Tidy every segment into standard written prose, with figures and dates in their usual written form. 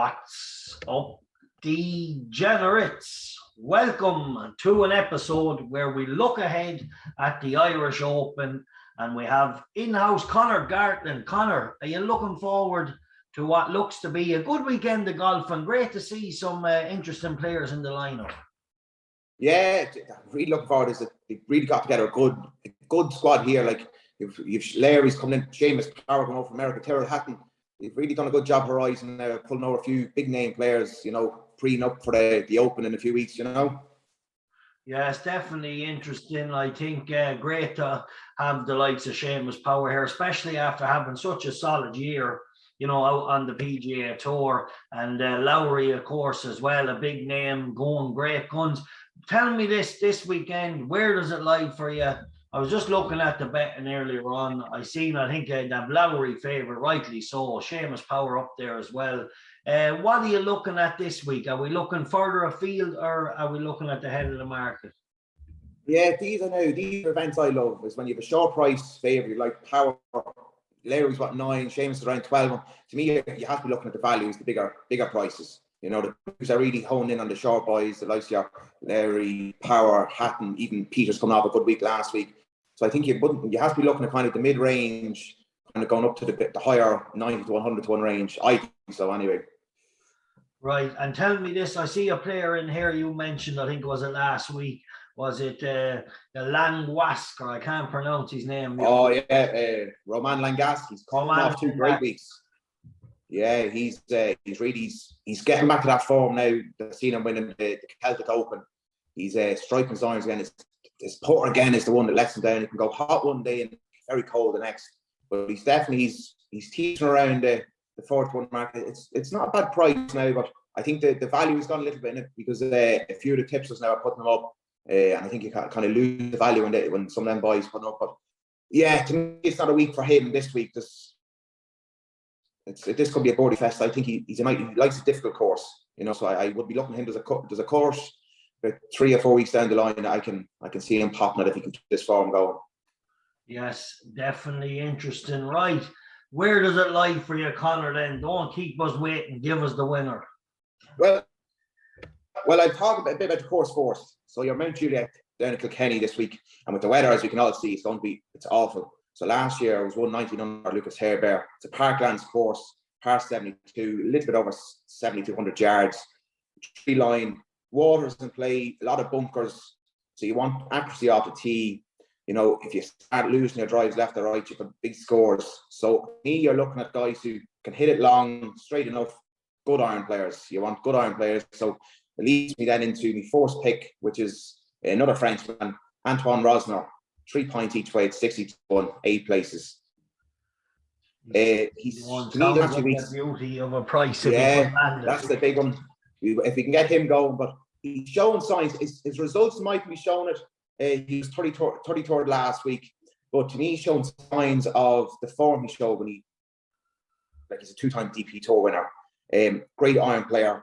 What's up, degenerates? Welcome to an episode where we look ahead at the Irish Open, and we have in-house Conor Gartland. Conor, are you looking forward to what looks to be a good weekend of golf, and great to see some interesting players in the lineup? Yeah, really looking forward. They've really got together a good squad here. Like you've Larry's coming in, Seamus Power coming over from America, Terrell Hatton. They've really done a good job Horizon, pulling over a few big name players, preing up for the Open in a few weeks, Yeah, it's definitely interesting. I think great to have the likes of Seamus Power here, especially after having such a solid year, out on the PGA Tour. And Lowry, of course, as well, a big name, going great guns. Tell me this weekend, where does it lie for you? I was just looking at the betting earlier on. I think that Lowry favourite, rightly so. Seamus Power up there as well. What are you looking at this week? Are we looking further afield, or are we looking at the head of the market? Yeah, these events I love is when you have a short price favourite like Power. Larry's 9, Seamus is around 12. To me, you have to be looking at the values, the bigger prices. The players are really honed in on the short boys, the likes of Larry, Power, Hatton, even Peter's coming off a good week last week. So I think you have to be looking at kind of the mid-range, kind of going up to the higher 90 to 100 to 1 range. I think so anyway. Right, and tell me this, I see a player in here you mentioned, I think was it last week, was it the Langwasker? I can't pronounce his name. Oh yeah, Roman Langask. He's coming off 2 great weeks. Yeah, he's getting back to that form now. I've seen him winning the Celtic Open. He's striking his irons again. His putter again is the one that lets him down. He can go hot one day and very cold the next. But he's teetering around the 4-1 market. It's not a bad price now, but I think the value has gone a little bit in it because a few of the tipsters now are putting them up. And I think you kind of lose the value when some of them boys put them up. But yeah, to me, it's not a week for him this week. This could be a birdie fest. I think he likes a difficult course, so I would be looking at him. There's a course about 3 or 4 weeks down the line that I can see him popping it if he can keep this form going. Yes, definitely interesting. Right, where does it lie for you, Conor? Then don't keep us waiting. Give us the winner. Well, I'll talk a bit about the course first. So you're Mount Juliet down at Kilkenny this week, and with the weather, as we can all see, it's awful. So last year it was 119 under Lucas Harebear. It's a Parklands course, par 72, a little bit over 7,200 yards. Tree line, water's in play, a lot of bunkers. So you want accuracy off the tee. If you start losing your drives left or right, you have big scores. So me, you're looking at guys who can hit it long, straight enough, good iron players. You want good iron players. So it leads me then into my first pick, which is another Frenchman, Antoine Rosner. 3 points each way, it's 60 to 1, 8 places. He's to me last 2 weeks. The beauty of a price. Yeah, that's the big one. If we can get him going, but he's showing signs. His results might be showing it. He was 33rd last week, but to me, he's showing signs of the form he showed when he's a 2-time DP Tour winner. Great iron player,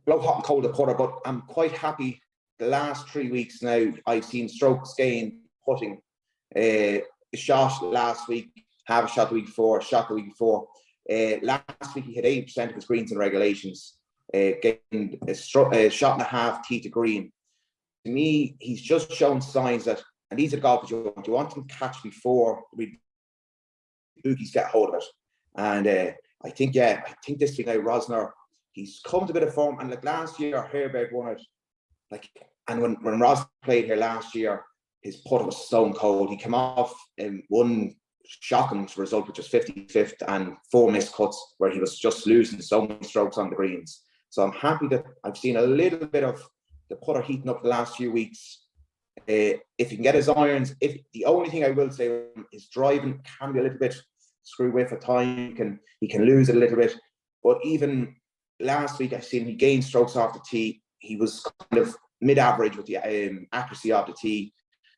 blow hot and cold at putter, but I'm quite happy. The last 3 weeks now, I've seen strokes gained. Putting a shot last week, half a shot the week before, a shot the week before. Last week he hit 80% of his greens in regulations, gained a shot and a half tee to green. To me, he's just shown signs that, and these are golfers you want him to catch before the bookies get hold of it. And I think this week now, Rosner, he's come to a bit of form, and like last year, Hareberg won it. And when Rosner played here last year, his putter was stone cold. He came off one shocking result, which was 55th, and 4 missed cuts, where he was just losing so many strokes on the greens. So I'm happy that I've seen a little bit of the putter heating up the last few weeks. If he can get his irons, the only thing I will say is driving can be a little bit screw with at time. He can lose it a little bit. But even last week, I've seen he gained strokes off the tee. He was kind of mid-average with the accuracy off the tee.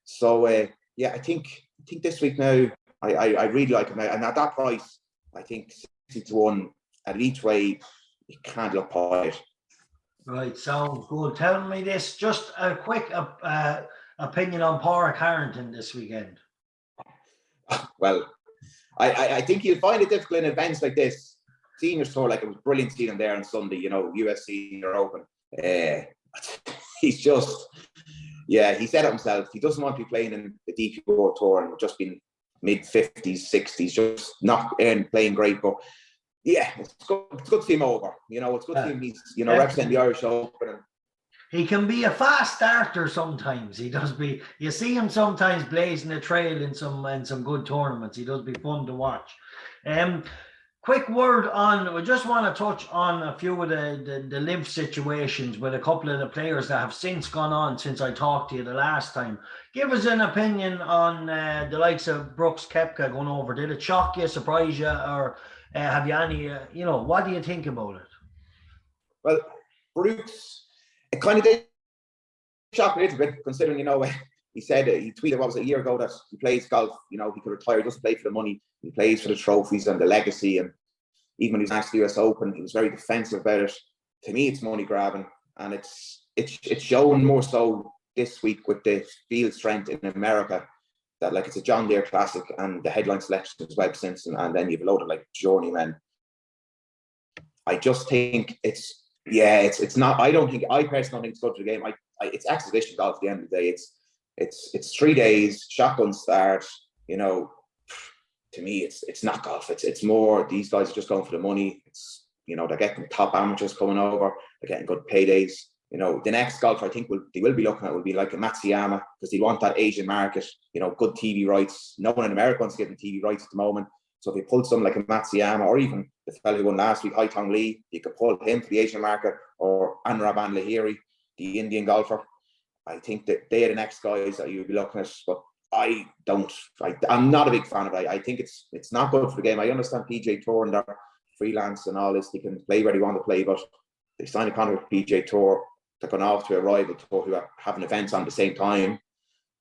So I think this week now I really like him, and at that price I think 60 to 1 at each way, you can't look quiet. Right, sounds good. Tell me this, just a quick opinion on Carrington this weekend. Well, I think you'll find it difficult in events like this seniors tour, like it was brilliant seeing him there on Sunday, you know, US Senior Open. He's just, yeah, he said it himself. He doesn't want to be playing in the DP World Tour and just been mid-50s, 60s, just not playing great. But yeah, it's good to see him over. You know, it's good to see him. He's, you know, representing the Irish Open. And he can be a fast starter sometimes. He does be. You see him sometimes blazing a trail in some good tournaments. He does be fun to watch. Quick word on. We just want to touch on a few of the live situations with a couple of the players that have since gone on since I talked to you the last time. Give us an opinion on the likes of Brooks Koepka going over. Did it shock you, surprise you, or have you any? You know, what do you think about it? Well, Brooks, it kind of did shock me a little bit, considering, you know, he said, he tweeted, what was it, a year ago, that he plays golf, you know, he could retire, he doesn't play for the money, he plays for the trophies and the legacy. And even when he was asked the US Open, he was very defensive about it. To me, it's money grabbing, and it's shown more so this week with the field strength in America, that like it's a John Deere Classic and the headline selection is Webb Simpson, and then you've a load of like journeymen. I just think it's not, I personally don't think it's good for the game. It's exhibition golf at the end of the day. It's 3 days, shotgun start, you know. To me, it's not golf. It's more, these guys are just going for the money. It's, you know, they're getting top amateurs coming over. They're getting good paydays. You know, the next golfer I think they will be looking at will be like a Matsuyama, because they want that Asian market. You know, good TV rights. No one in America wants to give them TV rights at the moment. So if you pull someone like a Matsuyama, or even the fellow who won last week, Haitong Lee, you could pull him for the Asian market, or Anuraban Lahiri, the Indian golfer. I think that they are the next guys that you'll be looking at. But I'm not a big fan of it. I think it's not good for the game. I understand PGA Tour and their freelance and all this. They can play where they want to play, but they signed a contract with PGA Tour. They're going off to a rival tour who are having events on the same time.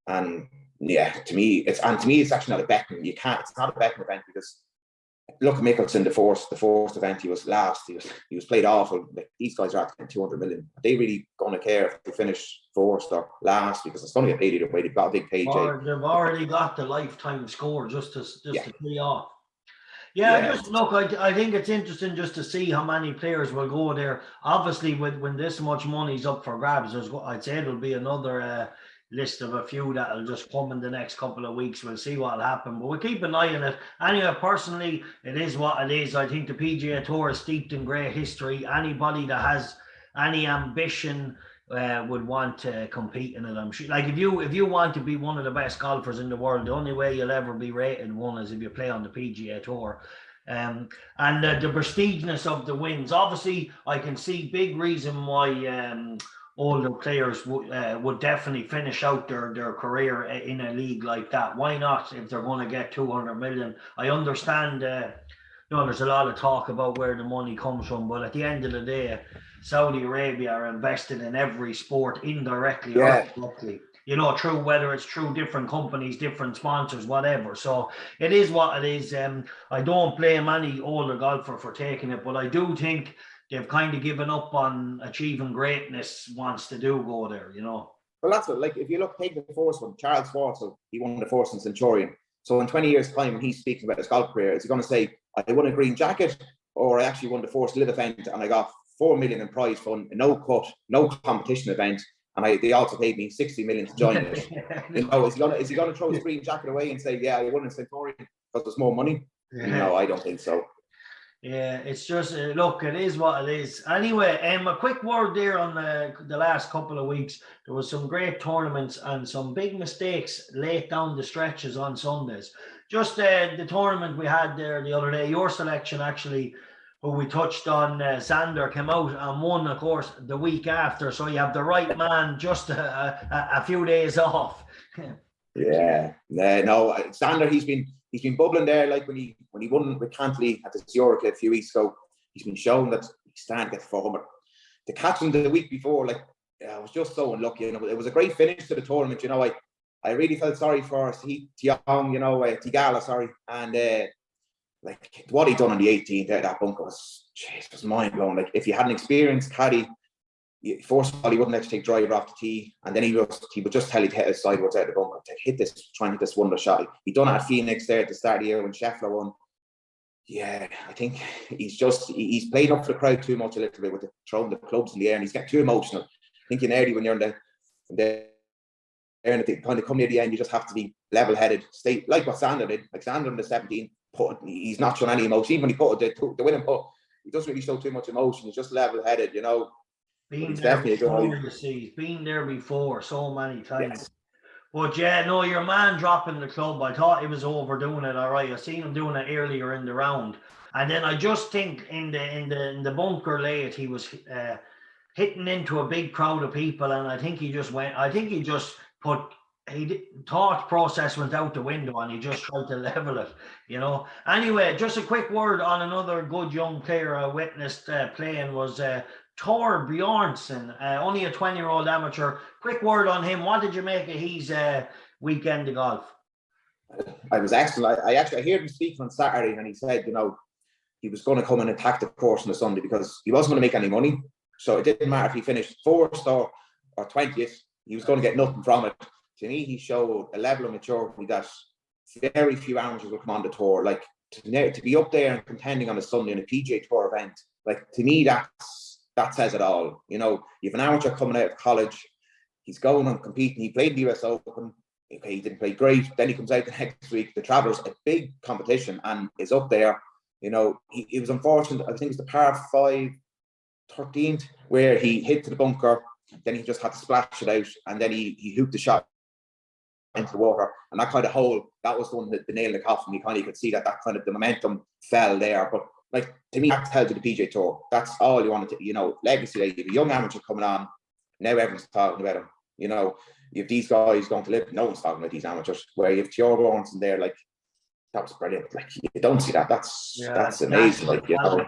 And yeah, to me, it's actually not a betting. It's not a betting event, because look at Mickelson, the fourth event, he was last. He was played awful. Like, these guys are at 200 million. Are they really going to care if they finish fourth or last? Because it's going to get paid either way. They've got a big paycheck. They've already got the lifetime score just to pay off. Yeah, I think it's interesting just to see how many players will go there. Obviously, when this much money's up for grabs, I'd say there'll be another list of a few that'll just come in the next couple of weeks. We'll see what'll happen, but we'll keep an eye on it. Anyway, personally, it is what it is. I think the PGA Tour is steeped in great history. Anybody that has any ambition would want to compete in it. I'm sure. Like if you want to be one of the best golfers in the world, the only way you'll ever be rated one is if you play on the PGA Tour. And the prestigeness of the wins. Obviously, I can see big reason why older players would definitely finish out their career in a league like that. Why not, if they're going to get 200 million? I understand, there's a lot of talk about where the money comes from, but at the end of the day, Saudi Arabia are invested in every sport indirectly or directly. You know, whether it's through different companies, different sponsors, whatever. So it is what it is. I don't blame any older golfer for taking it, but I do think they've kind of given up on achieving greatness once they do go there, you know. Well, that's what, like, if you take the first one, Charles Schwartzel, he won the first in Centurion. So in 20 years' time, when he's speaking about his golf career, is he going to say, I won a green jacket, or I actually won the first live event and I got 4 million in prize fund, no cut, no competition event, and they also paid me 60 million to join it. You know, is he gonna throw his green jacket away and say, yeah, I won in Centurion because there's more money? Yeah. No, I don't think so. Yeah, it's just, look, it is what it is. Anyway, a quick word there on the last couple of weeks. There was some great tournaments and some big mistakes late down the stretches on Sundays. Just the tournament we had there the other day, your selection actually, who we touched on, Xander, came out and won, of course, the week after. So you have the right man just a few days off. Yeah, no, Xander, he's been bubbling there, like when he won with Cantley at the Zurich a few weeks ago. He's been shown that he's starting to get form. To catch him the week before, like, I was just so unlucky. You know, it was a great finish to the tournament. You know, I really felt sorry for Tigala, sorry, and like what he done on the 18th there, that bunker was mind blowing. Like, if you had an experienced caddy, first of all, he wouldn't let you take driver off the tee, and then he would just tell you to hit it sideways out of the bunker, to try and hit this wonder shot. He done it at Phoenix there at the start of the year when Scheffler won. Yeah, I think he's played up for the crowd too much a little bit with throwing the clubs in the air, and he's getting too emotional. I think in early when you're in the and at the kind of come near the end, you just have to be level-headed. Stay like what Sander did. Like Sander in the 17, he's not showing any emotion. Even when he put the winning putt, he doesn't really show too much emotion. He's just level-headed, you know. Been there before, you see. He's been there before so many times. Yes. But yeah, no, your man dropping the club, I thought he was overdoing it. All right, I seen him doing it earlier in the round, and then I just think in the bunker late he was hitting into a big crowd of people, and I think he just thought process went out the window, and he just tried to level it, you know. Anyway, just a quick word on another good young player I witnessed playing was Tor Bjornsson, only a 20-year-old amateur. Quick word on him. What did you make of his weekend of golf? I was excellent. I actually heard him speak on Saturday, and he said, you know, he was going to come and attack the course on the Sunday because he wasn't going to make any money. So it didn't matter if he finished 4th or 20th, he was going to get nothing from it. To me, he showed a level of maturity that very few amateurs will come on the tour. Like to be up there and contending on a Sunday in a PGA Tour event, like to me, that says it all. You know, you have an amateur coming out of college, he's going and competing. He played the US Open. Okay, he didn't play great. Then he comes out the next week. The Travelers, a big competition, and is up there. You know, it was unfortunate. I think it was the par 5, 13th, where he hit to the bunker. Then he just had to splash it out, and then he hooped the shot into the water. And that kind of hole, that was the one that the nail in the coffin. You could see that kind of the momentum fell there. But like to me, that's held to the PGA Tour. That's all you wanted to, you know, legacy. You have a young amateur coming on. Now everyone's talking about him. You know, you have these guys going to live. No one's talking about these amateurs. Where you have Tor Bjornsson there, like that was brilliant. Like you don't see that. That's amazing. Like you know.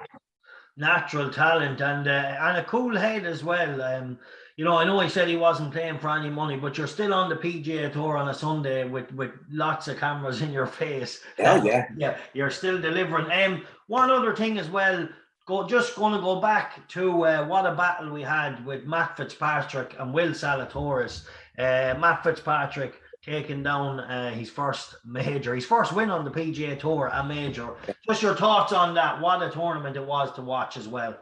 Natural talent and a cool head as well. You know, I know he said he wasn't playing for any money, but you're still on the PGA Tour on a Sunday with lots of cameras in your face. Yeah, you're still delivering. One other thing as well. Going to go back to what a battle we had with Matt Fitzpatrick and Will Zalatoris. Matt Fitzpatrick taking down his first win on the PGA Tour, a major. Just your thoughts on that. What a tournament it was to watch as well.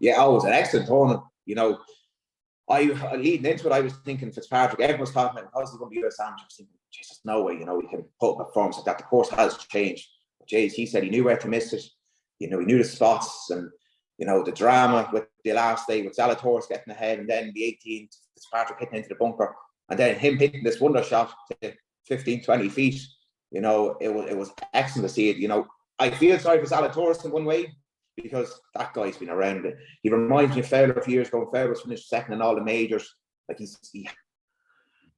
Yeah, it was an excellent tournament. You know, leading into it, I was thinking Fitzpatrick, everyone was talking about how's he going to be US amateur. I was thinking, Jesus, no way, you know, he can put up a performance like that. The course has changed. But he said he knew where to miss it. You know, he knew the spots, and, you know, the drama with the last day with Zalatoris getting ahead, and then the 18th, Fitzpatrick hitting into the bunker. And then him hitting this wonder shot to 15, 20 feet, you know, it was excellent to see it. You know, I feel sorry for Zalatoris in one way because that guy's been around it. He reminds me of Fowler a few years ago. Fowler was finished second in all the majors. Like he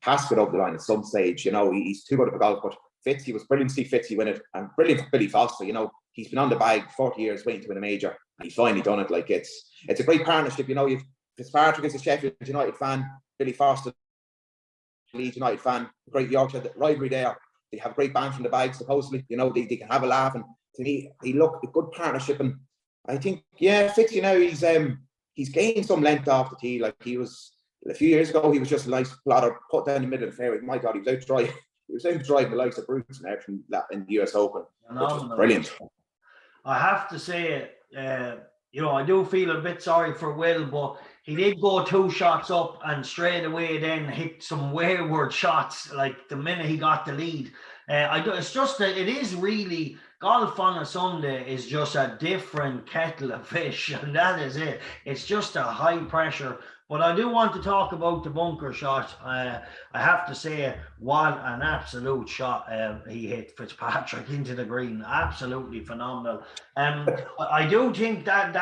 has to get over the line at some stage. You know, he's too good of a golfer. But Fitzy was brilliant to see Fitzy win it, and brilliant for Billy Foster. You know, he's been on the bag 40 years waiting to win a major, and he's finally done it. Like it's a great partnership. You know, you've Fitzpatrick is a Sheffield United fan, Billy Foster Leeds United fan, great Yorkshire rivalry there. They have great bands from the bag, supposedly. You know, they can have a laugh, and to me, they look a good partnership. And I think, Fitzy now he's gained some length off the tee. Like he was a few years ago, he was just a nice plotter put down the middle of the fairway. My God, he was out driving the likes of Bruce and everything in the US Open, which was brilliant. I have to say, you know, I do feel a bit sorry for Will, but he did go 2 shots up and straight away then hit some wayward shots like the minute he got the lead. It's just that it is really, golf on a Sunday is just a different kettle of fish, and that is it. It's just a high pressure. But I do want to talk about the bunker shot. I have to say, what an absolute shot he hit Fitzpatrick into the green. Absolutely phenomenal. I do think that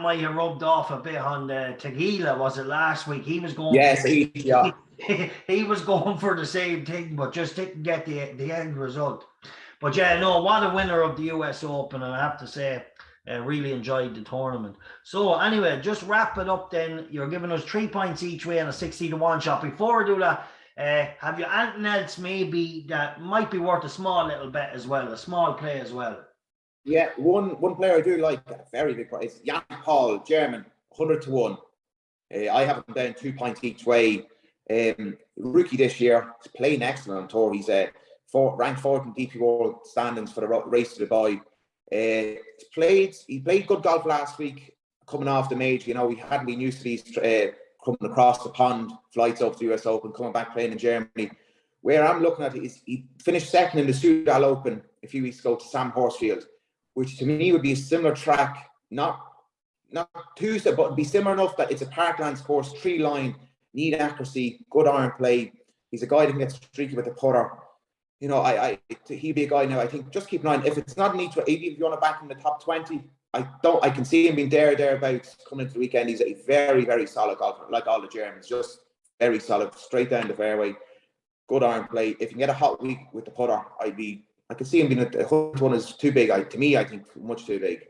might have rubbed off a bit on Tequila. Was it last week? He was going. Yes, he was going for the same thing, but just didn't get the end result. But yeah, no, what a winner of the US Open, and I have to say, really enjoyed the tournament. So anyway, just wrap it up then. You're giving us 3 points each way on a 60-1 shot. Before we do that, have you anything else maybe that might be worth a small little bet as well, a small play as well? Yeah, one player I do like, a very big price, Jan Paul, German, 100-1. I have him down 2 points each way. Rookie this year, he's playing excellent on tour. He's ranked 4th in DP World standings for the race to Dubai. He played good golf last week, coming off the major. You know, he hadn't been used to these coming across the pond flights up to the US Open, coming back playing in Germany. Where I'm looking at it is he finished second in the Sudal Open a few weeks ago to Sam Horsfield, which to me would be a similar track, not too, but it'd be similar enough that it's a parklands course, tree line, need accuracy, good iron play. He's a guy that can get streaky with the putter. You know, he'd be a guy now. I think just keep an eye on. If it's not an even if you want to back in the top 20, I can see him being thereabouts coming into the weekend. He's a very, very solid golfer, like all the Germans, just very solid, straight down the fairway, good iron play. If you can get a hot week with the putter, I can see him being a one is too big. To me, I think much too big.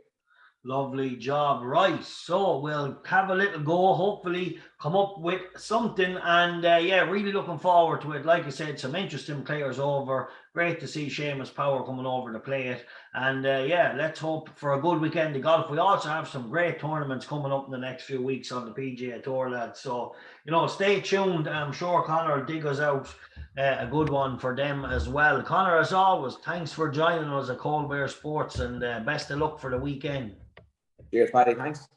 Lovely job. Right, so we'll have a little go, hopefully come up with something, and really looking forward to it. Like I said, some interesting players over. Great to see Seamus Power coming over to play it, and let's hope for a good weekend of golf. We also have some great tournaments coming up in the next few weeks on the PGA Tour, lads, so stay tuned. I'm sure Conor will dig us out a good one for them as well. Conor, as always, thanks for joining us at Cold Bear Sports, and best of luck for the weekend. Cheers, Paddy. Thanks.